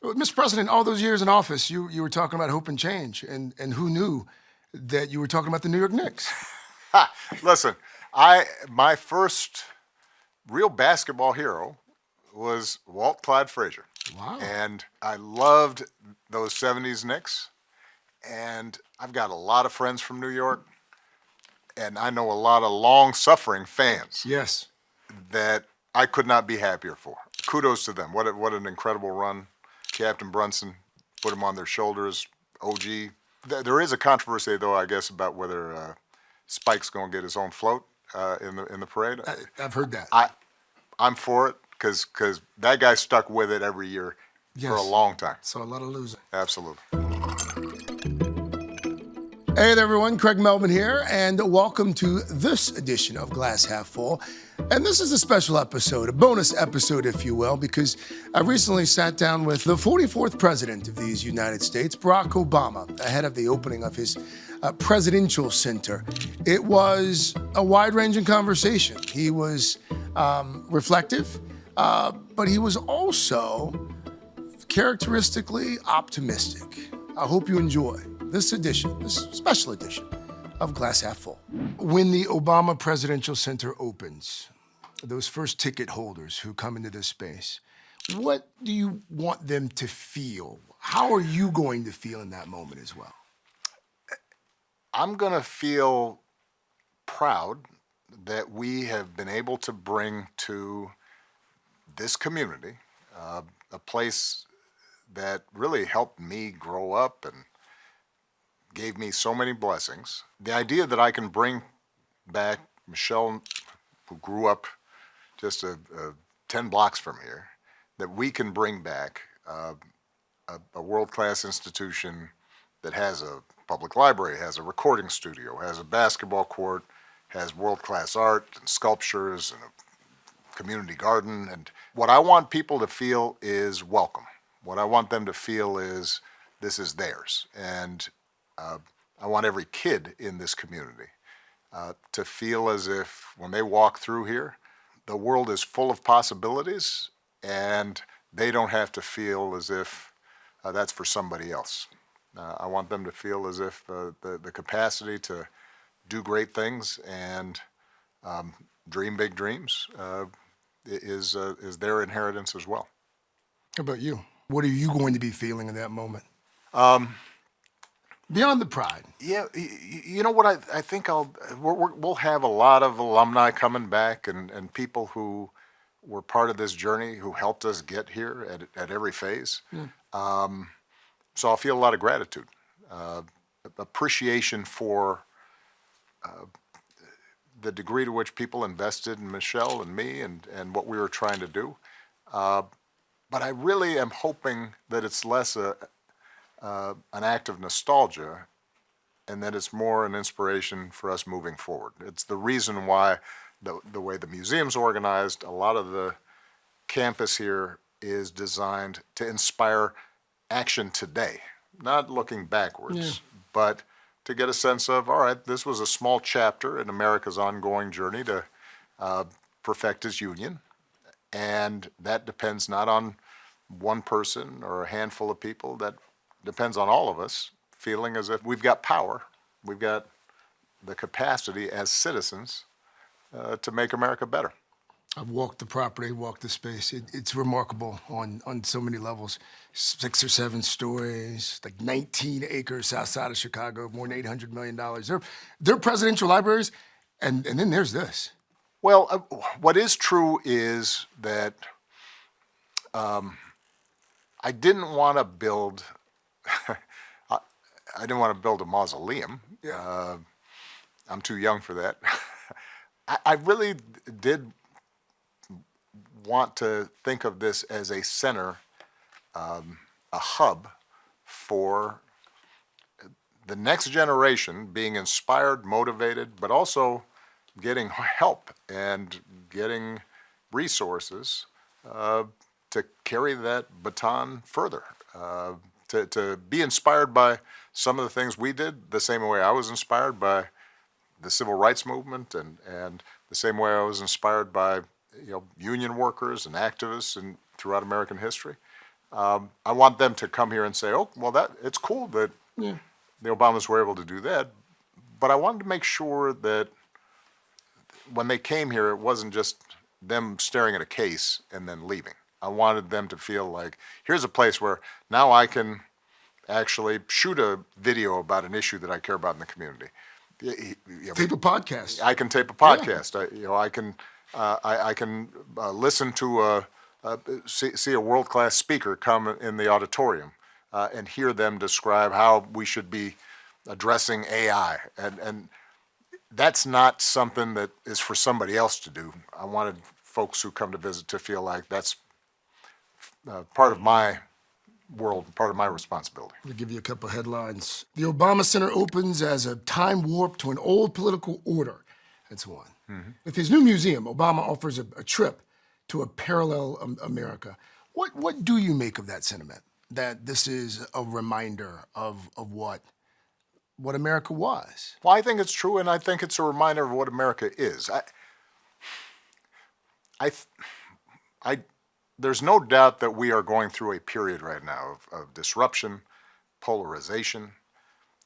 Well, Mr. President, all those years in office, you were talking about hope and change, and who knew that you were talking about the New York Knicks? Ha! Listen, my first real basketball hero was Walt Clyde Frazier. Wow. And I loved those 70s Knicks. And I've got a lot of friends from New York. And I know a lot of long-suffering fans Yes. that I could not be happier for. Kudos to them. What an incredible run. Captain Brunson put them on their shoulders. OG. There is a controversy, though, I guess, about whether Spike's going to get his own float in the parade. I've heard that. I'm for it because that guy stuck with it every year for a long time. So a lot of losing. Absolutely. Hey there, everyone. Craig Melvin here, and welcome to this edition of Glass Half Full. And this is a special episode, a bonus episode, if you will, because I recently sat down with the 44th president of these United States, Barack Obama, ahead of the opening of his presidential center. It was a wide-ranging conversation. He was reflective, but he was also characteristically optimistic. I hope you enjoy this edition, this special edition of Glass Half Full. When the Obama Presidential Center opens, those first ticket holders who come into this space, what do you want them to feel? How are you going to feel in that moment as well? I'm going to feel proud that we have been able to bring to this community a place that really helped me grow up and gave me so many blessings. The idea that I can bring back Michelle, who grew up just 10 blocks from here, that we can bring back a world-class institution that has a public library, has a recording studio, has a basketball court, has world-class art and sculptures and a community garden. And what I want people to feel is welcome. What I want them to feel is this is theirs. And I want every kid in this community to feel as if when they walk through here, the world is full of possibilities and they don't have to feel as if that's for somebody else. I want them to feel as if the capacity to do great things and dream big dreams is their inheritance as well. How about you? What are you going to be feeling in that moment? Beyond the pride. Yeah, you know what I think we'll have a lot of alumni coming back and people who were part of this journey who helped us get here at every phase. So I'll feel a lot of gratitude, appreciation for the degree to which people invested in Michelle and me and what we were trying to do. But I really am hoping that it's less an act of nostalgia and that it's more an inspiration for us moving forward. It's the reason why the way the museum's organized, a lot of the campus here is designed to inspire action today, not looking backwards, but to get a sense of, all right, this was a small chapter in America's ongoing journey to perfect its union. And that depends not on one person or a handful of people, that depends on all of us feeling as if we've got power, we've got the capacity as citizens to make America better. I've walked the property, walked the space. It's remarkable on so many levels. 6 or 7 stories, like 19 acres south side of Chicago, more than $800 million. They're presidential libraries, and then there's this. Well, what is true is that I didn't want to build I didn't want to build a mausoleum. I'm too young for that. I really did want to think of this as a center, a hub for the next generation being inspired, motivated, but also getting help and getting resources to carry that baton further, to be inspired by some of the things we did, the same way I was inspired by the civil rights movement and the same way I was inspired by union workers and activists throughout American history. I want them to come here and say, oh, well, it's cool that Yeah. the Obamas were able to do that. But I wanted to make sure that when they came here, it wasn't just them staring at a case and then leaving. I wanted them to feel like, here's a place where now I can actually shoot a video about an issue that I care about in the community. Tape a podcast. I can tape a podcast. I can listen to see a world-class speaker come in the auditorium and hear them describe how we should be addressing AI. And that's not something that is for somebody else to do. I wanted folks who come to visit to feel like that's part of my world, part of my responsibility. I'll give you a couple headlines. The Obama Center opens as a time warp to an old political order. That's one. Mm-hmm. With his new museum, Obama offers a trip to a parallel America. What do you make of that sentiment? That this is a reminder of what America was? Well, I think it's true, and I think it's a reminder of what America is. There's no doubt that we are going through a period right now of disruption, polarization.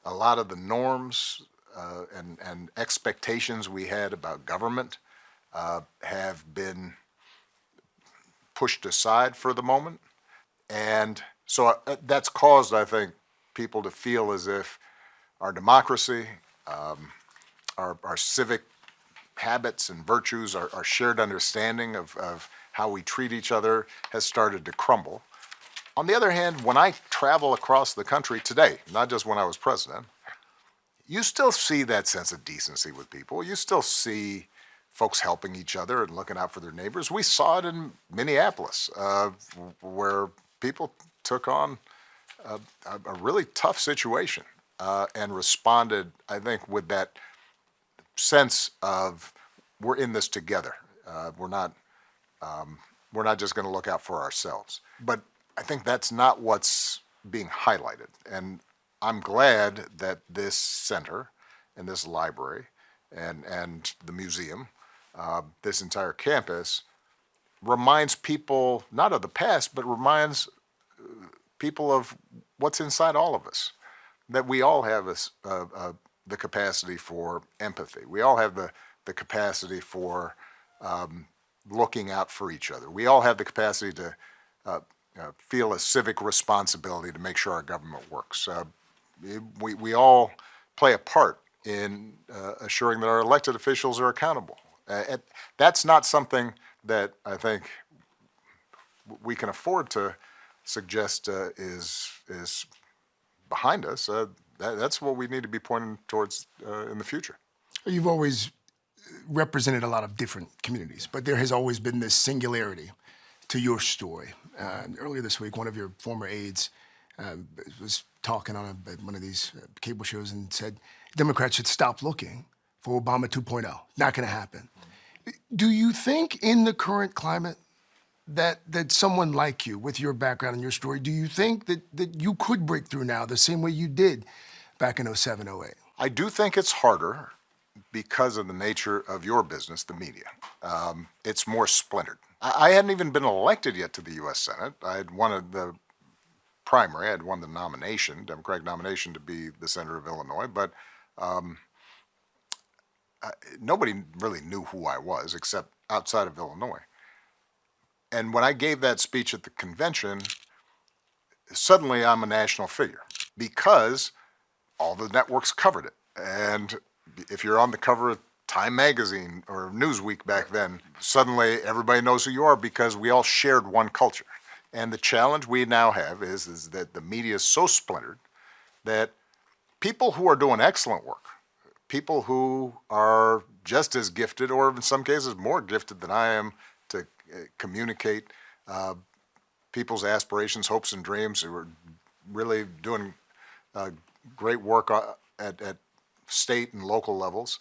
A lot of the norms and expectations we had about government have been pushed aside for the moment. And so that's caused, I think, people to feel as if our democracy, our civic habits and virtues, our shared understanding of how we treat each other has started to crumble. On the other hand, when I travel across the country today, not just when I was president, you still see that sense of decency with people. You still see folks helping each other and looking out for their neighbors. We saw it in Minneapolis, where people took on a really tough situation and responded, I think, with that sense of we're in this together. We're not just going to look out for ourselves. But I think that's not what's being highlighted. And I'm glad that this center and this library and the museum, this entire campus, reminds people not of the past, but reminds people of what's inside all of us. That we all have the capacity for empathy. We all have the capacity for looking out for each other. We all have the capacity to feel a civic responsibility to make sure our government works. We all play a part in assuring that our elected officials are accountable. That's not something that I think we can afford to suggest is behind us. That's what we need to be pointing towards in the future. You've always represented a lot of different communities, but there has always been this singularity to your story. Earlier this week, one of your former aides was talking on one of these cable shows and said Democrats should stop looking for Obama 2.0. Not going to happen. Do you think in the current climate that someone like you, with your background and your story, do you think that you could break through now the same way you did back in 07, 08? I do think it's harder because of the nature of your business, the media. It's more splintered. I hadn't even been elected yet to the U.S. Senate. I had won the primary. I had won the nomination, Democratic nomination, to be the senator of Illinois, but nobody really knew who I was except outside of Illinois. And when I gave that speech at the convention, suddenly I'm a national figure because all the networks covered it. And if you're on the cover of Time magazine or Newsweek back then, suddenly everybody knows who you are because we all shared one culture. And the challenge we now have is that the media is so splintered that people who are doing excellent work, people who are just as gifted or in some cases more gifted than I am to communicate people's aspirations, hopes, and dreams, who are really doing great work at state and local levels,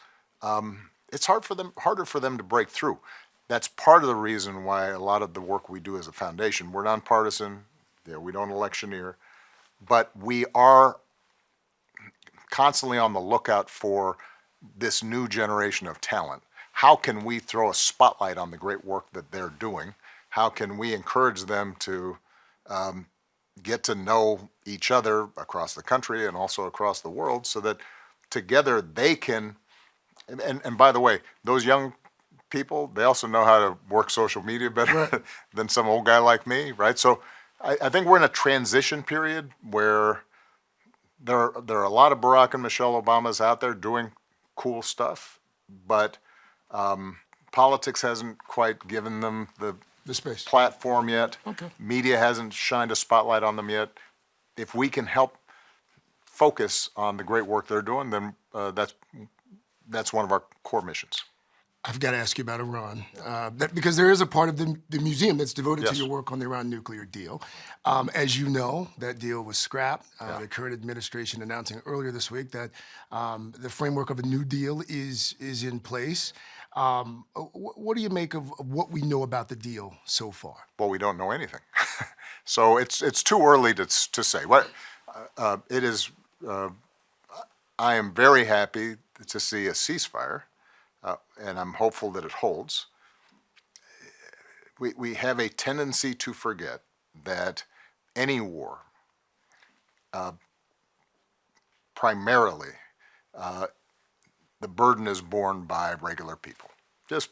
it's harder for them to break through. That's part of the reason why a lot of the work we do as a foundation, we're nonpartisan, we don't electioneer, but we are constantly on the lookout for this new generation of talent. How can we throw a spotlight on the great work that they're doing? How can we encourage them to get to know each other across the country and also across the world so that together they can, and by the way, those young people, they also know how to work social media better Right. than some old guy like me, right? So I think we're in a transition period where there are a lot of Barack and Michelle Obamas out there doing cool stuff, but politics hasn't quite given them The space. platform yet. Okay. Media hasn't shined a spotlight on them yet. If we can help focus on the great work they're doing, then that's one of our core missions. I've got to ask you about Iran, because there is a part of the museum that's devoted to Yes. your work on the Iran nuclear deal. As you know, that deal was scrapped. The current administration announcing earlier this week that the framework of a new deal is in place. What do you make of what we know about the deal so far? Well, we don't know anything, so it's too early to say. What it is, I am very happy to see a ceasefire. And I'm hopeful that it holds. We have a tendency to forget that any war, primarily, the burden is borne by regular people, just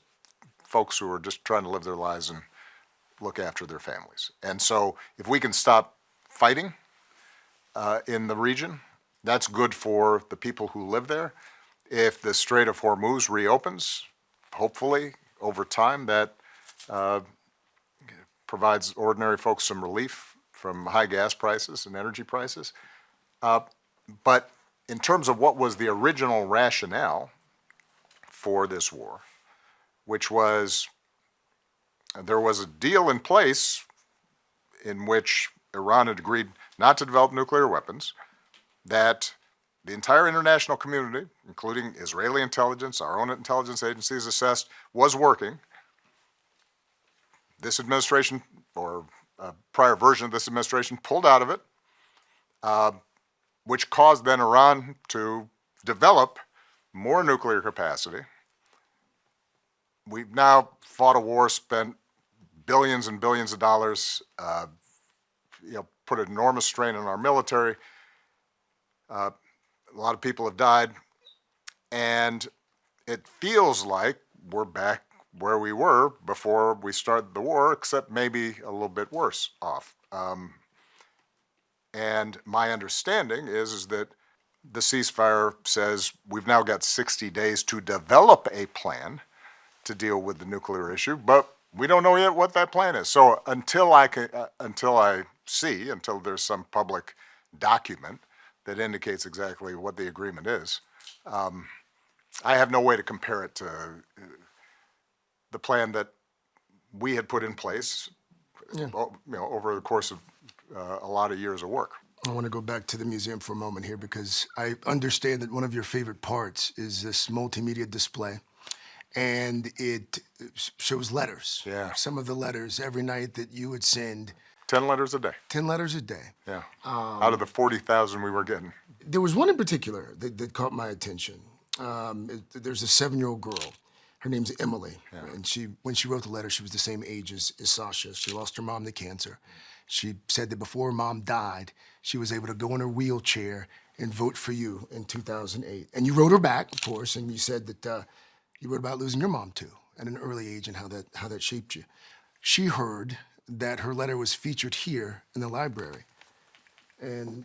folks who are just trying to live their lives and look after their families. And so if we can stop fighting in the region, that's good for the people who live there. If the Strait of Hormuz reopens, hopefully over time that provides ordinary folks some relief from high gas prices and energy prices. But in terms of what was the original rationale for this war, which was there was a deal in place in which Iran had agreed not to develop nuclear weapons, that the entire international community, including Israeli intelligence, our own intelligence agencies assessed, was working. This administration, or a prior version of this administration, pulled out of it, which caused then Iran to develop more nuclear capacity. We've now fought a war, spent billions and billions of dollars, put an enormous strain on our military. A lot of people have died, and it feels like we're back where we were before we started the war, except maybe a little bit worse off. And my understanding is that the ceasefire says we've now got 60 days to develop a plan to deal with the nuclear issue, but we don't know yet what that plan is. So until there's some public document that indicates exactly what the agreement is, I have no way to compare it to the plan that we had put in place, over the course of a lot of years of work. I want to go back to the museum for a moment here because I understand that one of your favorite parts is this multimedia display, and it shows letters. Yeah. Some of the letters every night that you would send. 10 letters a day. 10 letters a day. Yeah. Out of the 40,000 we were getting. There was one in particular that caught my attention. There's a 7-year-old girl. Her name's Emily. Yeah. And when she wrote the letter, she was the same age as Sasha. She lost her mom to cancer. She said that before her mom died, she was able to go in her wheelchair and vote for you in 2008. And you wrote her back, of course, and you said that you wrote about losing your mom too at an early age and how that shaped you. She heard that her letter was featured here in the library, and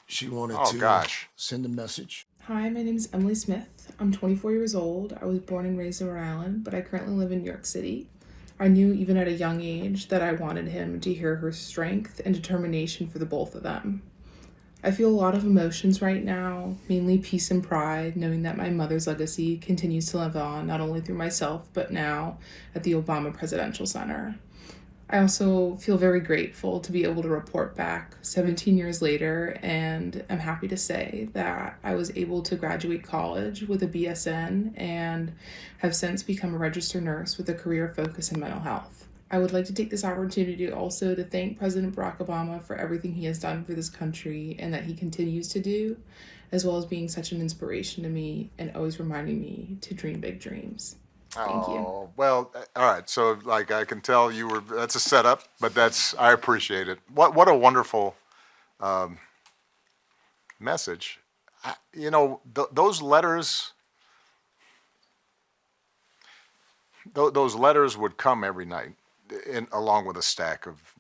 she wanted to send a message. Hi, my name is Emily Smith. I'm 24 years old. I was born and raised in Rhode Island, but I currently live in New York City. I knew even at a young age that I wanted him to hear her strength and determination for the both of them. I feel a lot of emotions right now, mainly peace and pride, knowing that my mother's legacy continues to live on, not only through myself, but now at the Obama Presidential Center. I also feel very grateful to be able to report back 17 years later, and I'm happy to say that I was able to graduate college with a BSN and have since become a registered nurse with a career focus in mental health. I would like to take this opportunity also to thank President Barack Obama for everything he has done for this country and that he continues to do, as well as being such an inspiration to me and always reminding me to dream big dreams. Thank you. Oh, well, all right. So, like, I can tell that's a setup, but I appreciate it. What a wonderful message. Those letters, those letters would come every night, along with a stack of,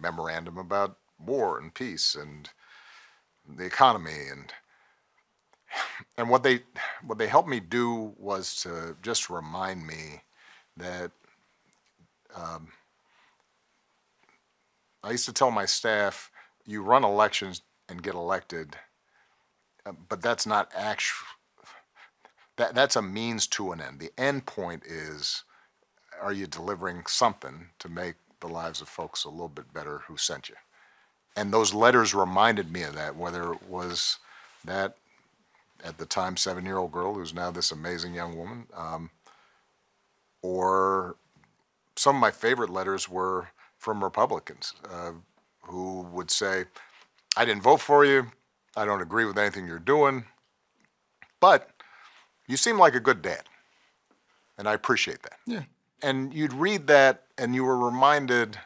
memorandum about war and peace and the economy, and what they helped me do was to just remind me that I used to tell my staff, you run elections and get elected, but that's not actual. That's a means to an end. The end point is, are you delivering something to make the lives of folks a little bit better who sent you? And those letters reminded me of that, whether it was that, at the time, 7-year-old girl who's now this amazing young woman, or some of my favorite letters were from Republicans who would say, I didn't vote for you, I don't agree with anything you're doing, but you seem like a good dad, and I appreciate that. Yeah. And you'd read that, and you were reminded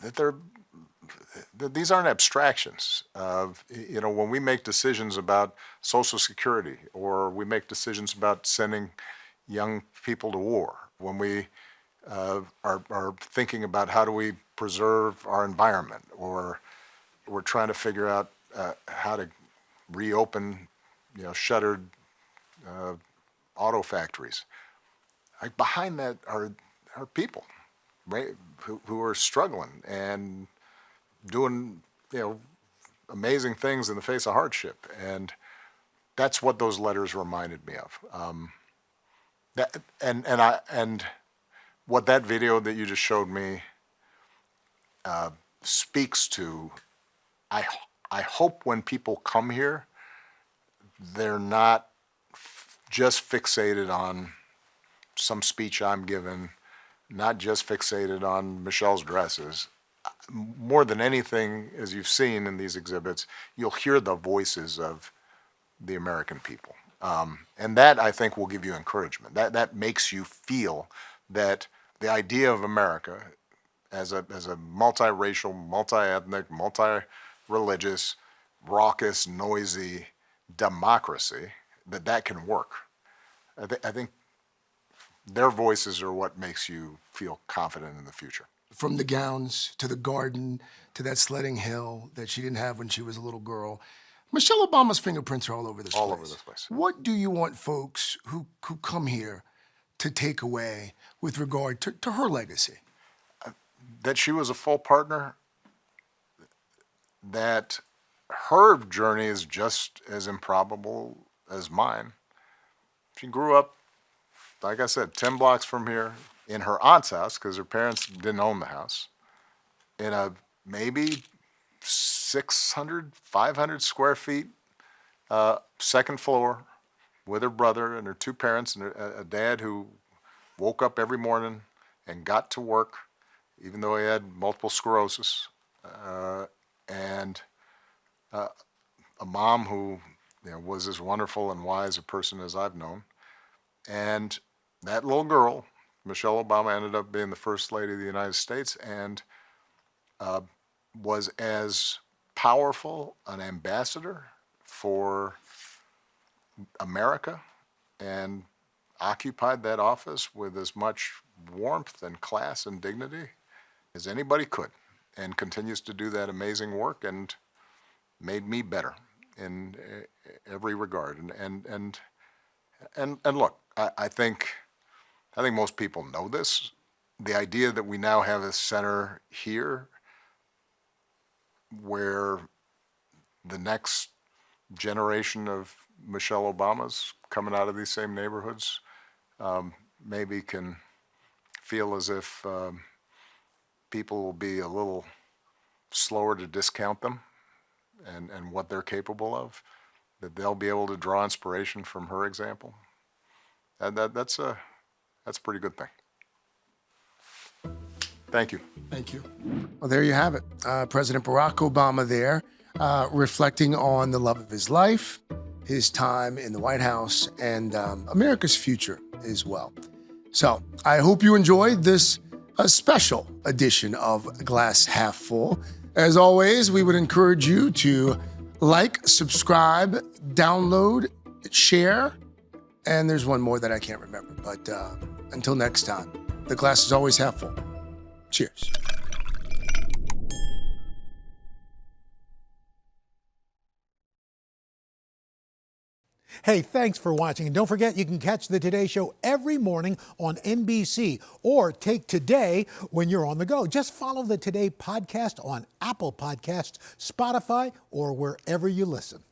that these aren't abstractions. When we make decisions about Social Security, or we make decisions about sending young people to war, when we are thinking about how do we preserve our environment, or we're trying to figure out how to reopen, shuttered auto factories. Like, behind that are people, right, who are struggling and doing, amazing things in the face of hardship, and that's what those letters reminded me of. And what that video that you just showed me speaks to. I hope when people come here, they're not just fixated on some speech I'm giving, not just fixated on Michelle's dresses. More than anything, as you've seen in these exhibits, you'll hear the voices of the American people. And that, I think, will give you encouragement. That makes you feel that the idea of America as a multiracial, multi-ethnic, multi-religious, raucous, noisy democracy, that can work. I think their voices are what makes you feel confident in the future. From the gowns to the garden to that sledding hill that she didn't have when she was a little girl, Michelle Obama's fingerprints are all over this place. All over this place. What do you want folks who come here to take away with regard to her legacy? That she was a full partner, that her journey is just as improbable as mine. She grew up, like I said, 10 blocks from here, in her aunt's house, because her parents didn't own the house, in a maybe 600, 500 square feet, second floor, with her brother and her two parents, and a dad who woke up every morning and got to work, even though he had multiple sclerosis, and a mom who was as wonderful and wise a person as I've known. And that little girl, Michelle Obama, ended up being the First Lady of the United States, and was as powerful an ambassador for America, and occupied that office with as much warmth and class and dignity as anybody could, and continues to do that amazing work, and made me better in every regard. And look, I think most people know this. The idea that we now have a center here where the next generation of Michelle Obamas coming out of these same neighborhoods maybe can feel as if people will be a little slower to discount them and what they're capable of, that they'll be able to draw inspiration from her example. That's a pretty good thing. Thank you. Thank you. Well, there you have it. President Barack Obama there, reflecting on the love of his life, his time in the White House, and America's future. as well. So I hope you enjoyed this special edition of Glass Half Full. As always, we would encourage you to like, subscribe, download, share, and there's one more that I can't remember. But until next time, the glass is always half full. Cheers. Hey, thanks for watching. And don't forget, you can catch the Today Show every morning on NBC or take Today when you're on the go. Just follow the Today podcast on Apple Podcasts, Spotify, or wherever you listen.